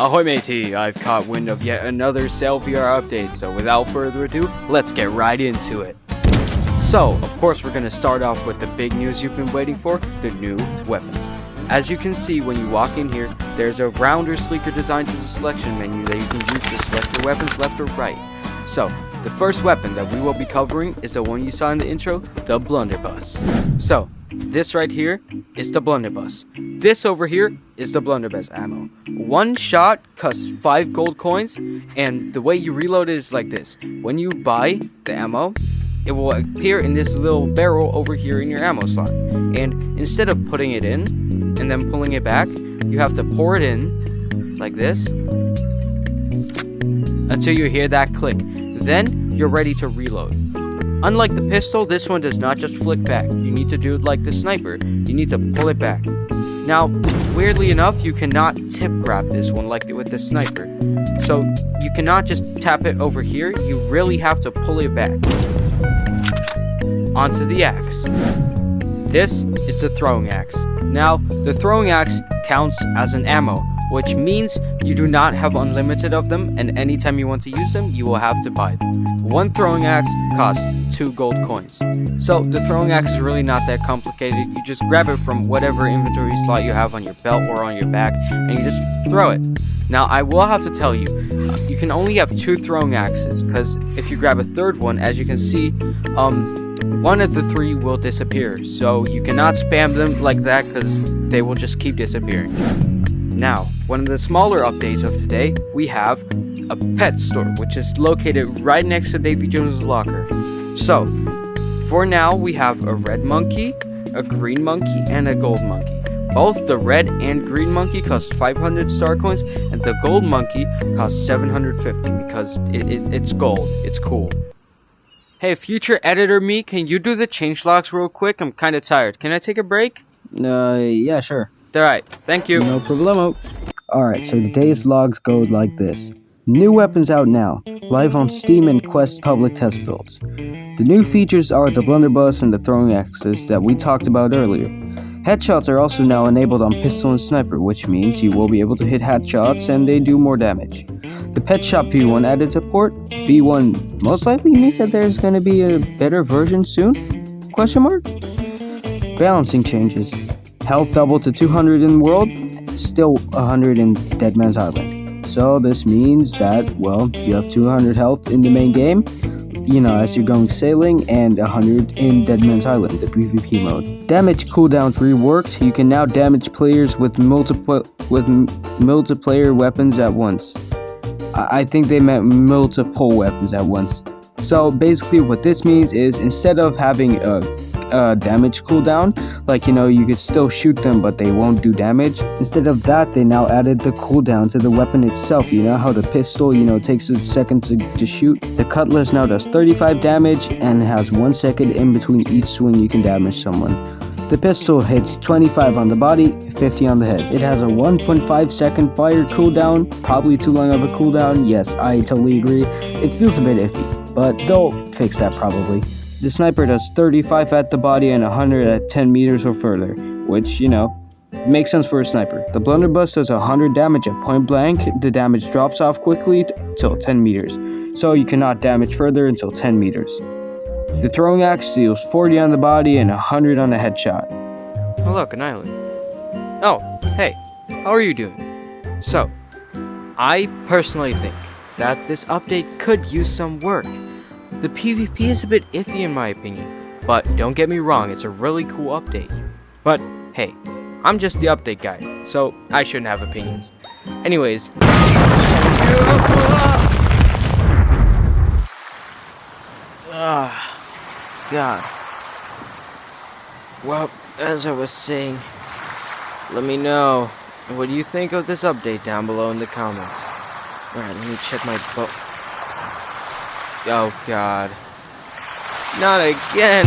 Ahoy matey, I've caught wind of yet another SailVR update, so without further ado, let's get right into it. So, of course we're going to start off with the big news you've been waiting for, the new weapons. As you can see when you walk in here, there's a rounder, sleeker design to the selection menu that you can use to select your weapons left or right. So, the first weapon that we will be covering is the one you saw in the intro, the blunderbuss. So, this right here is the blunderbuss. This over here is the blunderbuss ammo. One shot costs 5 gold coins, and the way you reload it is like this. When you buy the ammo, it will appear in this little barrel over here in your ammo slot. And instead of putting it in and then pulling it back, you have to pour it in like this until you hear that click. Then you're ready to reload. Unlike the pistol, this one does not just flick back. You need to do it like the sniper. You need to pull it back. Now, weirdly enough, you cannot tip grab this one like with the sniper. So, you cannot just tap it over here. You really have to pull it back. Onto the axe. This is the throwing axe. Now, the throwing axe counts as an ammo, which means you do not have unlimited of them, and anytime you want to use them, you will have to buy them. One throwing axe costs 2 gold coins. So the throwing axe is really not that complicated. You just grab it from whatever inventory slot you have on your belt or on your back, and you just throw it. Now, I will have to tell you, you can only have 2 throwing axes, because if you grab a third one, as you can see, one of the 3 will disappear. So you cannot spam them like that, because they will just keep disappearing. Now, one of the smaller updates of today, we have a pet store, which is located right next to Davy Jones' locker. So, for now, we have a red monkey, a green monkey, and a gold monkey. Both the red and green monkey cost 500 star coins, and the gold monkey costs 750 because it's gold. It's cool. Hey, future editor me, can you do the changelogs real quick? I'm kind of tired. Can I take a break? Yeah, sure. Alright, thank you. No problemo. Alright, so today's logs go like this. New weapons out now, live on Steam and Quest public test builds. The new features are the blunderbuss and the throwing axes that we talked about earlier. Headshots are also now enabled on pistol and sniper, which means you will be able to hit headshots and they do more damage. The Pet Shop V1 added support. V1 most likely means that there's going to be a better version soon? Question mark? Balancing changes. Health doubled to 200 in the world, still 100 in Dead Man's Island. So this means that, well, you have 200 health in the main game, as you're going sailing, and 100 in Dead Man's Island, the PvP mode. Damage cooldowns reworked. You can now damage players with multiplayer weapons at once. I think they meant multiple weapons at once. So basically what this means is instead of having a damage cooldown, you could still shoot them but they won't do damage. Instead of that, they now added the cooldown to the weapon itself. You know how the pistol, takes a second to shoot? The cutlass now does 35 damage and has 1 second in between each swing you can damage someone. The pistol hits 25 on the body, 50 on the head. It has a 1.5 second fire cooldown, probably too long of a cooldown. Yes, I totally agree. It feels a bit iffy, but they'll fix that probably. The sniper does 35 at the body and 100 at 10 meters or further, which, makes sense for a sniper. The blunderbuss does 100 damage at point blank. The damage drops off quickly till 10 meters, so you cannot damage further until 10 meters. The throwing axe deals 40 on the body and 100 on the headshot. Oh look, an island. Oh, hey, how are you doing? So, I personally think that this update could use some work. The PvP is a bit iffy in my opinion, but don't get me wrong, it's a really cool update. But hey, I'm just the update guy, so I shouldn't have opinions. Anyways, God. Well, as I was saying, let me know, what do you think of this update down below in the comments? Alright, let me check my boat. Oh God. Not again.